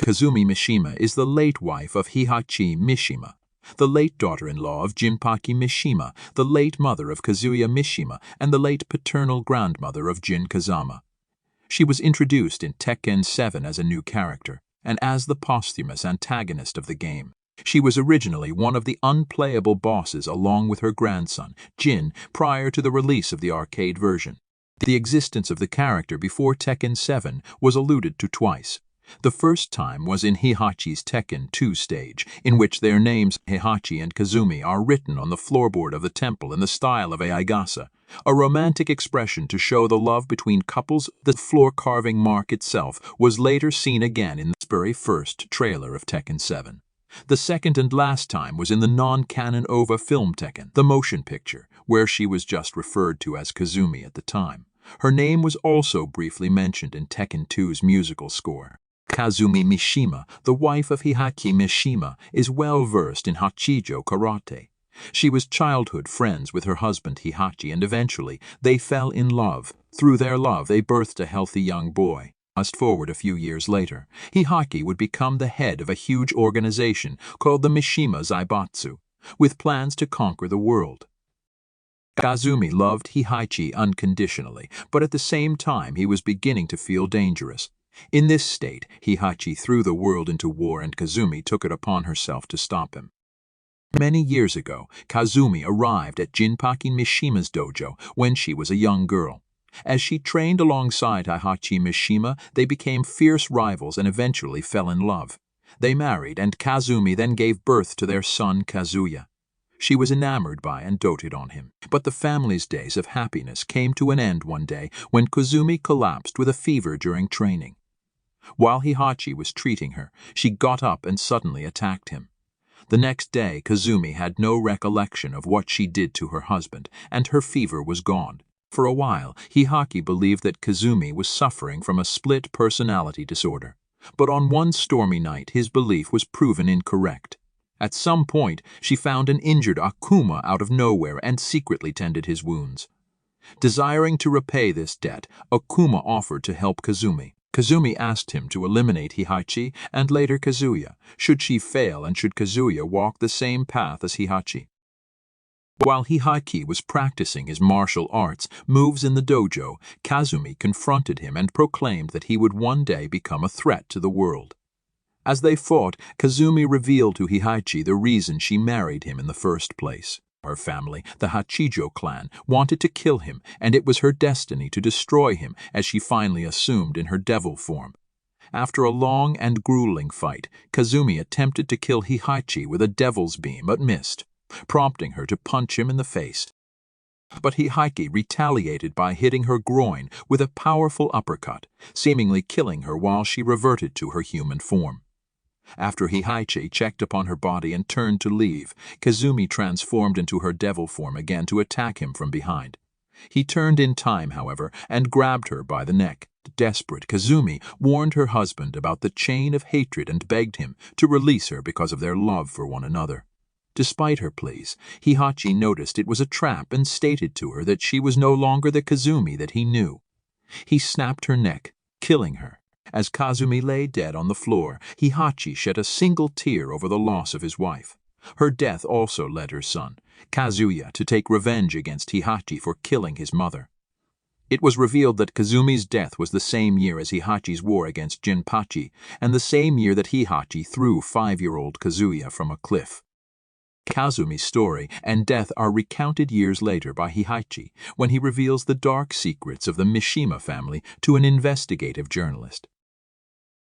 Kazumi Mishima is the late wife of Heihachi Mishima, the late daughter-in-law of Jinpachi Mishima, the late mother of Kazuya Mishima, and the late paternal grandmother of Jin Kazama. She was introduced in Tekken 7 as a new character, and as the posthumous antagonist of the game. She was originally one of the unplayable bosses along with her grandson, Jin, prior to the release of the arcade version. The existence of the character before Tekken 7 was alluded to twice. The first time was in Heihachi's Tekken 2 stage, in which their names Heihachi and Kazumi are written on the floorboard of the temple in the style of Aigasa, a romantic expression to show the love between couples. The floor-carving mark itself was later seen again in the very first trailer of Tekken 7. The second and last time was in the non-canon OVA film Tekken, the motion picture, where she was just referred to as Kazumi at the time. Her name was also briefly mentioned in Tekken 2's musical score. Kazumi Mishima, the wife of Heihachi Mishima, is well versed in Hachijo karate. She was childhood friends with her husband Heihachi, and eventually they fell in love. Through their love they birthed a healthy young boy. Fast forward a few years later, Heihachi would become the head of a huge organization called the Mishima Zaibatsu, with plans to conquer the world. Kazumi loved Heihachi unconditionally, but at the same time he was beginning to feel dangerous. In this state, Heihachi threw the world into war and Kazumi took it upon herself to stop him. Many years ago, Kazumi arrived at Jinpachi Mishima's dojo when she was a young girl. As she trained alongside Heihachi Mishima, they became fierce rivals and eventually fell in love. They married, and Kazumi then gave birth to their son Kazuya. She was enamored by and doted on him. But the family's days of happiness came to an end one day when Kazumi collapsed with a fever during training. While Heihachi was treating her, she got up and suddenly attacked him. The next day, Kazumi had no recollection of what she did to her husband, and her fever was gone. For a while, Heihachi believed that Kazumi was suffering from a split personality disorder. But on one stormy night, his belief was proven incorrect. At some point, she found an injured Akuma out of nowhere and secretly tended his wounds. Desiring to repay this debt, Akuma offered to help Kazumi. Kazumi asked him to eliminate Heihachi and later Kazuya, should she fail and should Kazuya walk the same path as Heihachi. While Heihachi was practicing his martial arts moves in the dojo, Kazumi confronted him and proclaimed that he would one day become a threat to the world. As they fought, Kazumi revealed to Heihachi the reason she married him in the first place. Her family, the Hachijo clan, wanted to kill him, and it was her destiny to destroy him as she finally assumed in her devil form. After a long and grueling fight, Kazumi attempted to kill Heihachi with a devil's beam but missed, prompting her to punch him in the face. But Heihachi retaliated by hitting her groin with a powerful uppercut, seemingly killing her while she reverted to her human form. After Heihachi checked upon her body and turned to leave, Kazumi transformed into her devil form again to attack him from behind. He turned in time, however, and grabbed her by the neck. Desperate, Kazumi warned her husband about the chain of hatred and begged him to release her because of their love for one another. Despite her pleas, Heihachi noticed it was a trap and stated to her that she was no longer the Kazumi that he knew. He snapped her neck, killing her. As Kazumi lay dead on the floor, Heihachi shed a single tear over the loss of his wife. Her death also led her son, Kazuya, to take revenge against Heihachi for killing his mother. It was revealed that Kazumi's death was the same year as Heihachi's war against Jinpachi, and the same year that Heihachi threw 5-year-old Kazuya from a cliff. Kazumi's story and death are recounted years later by Heihachi when he reveals the dark secrets of the Mishima family to an investigative journalist.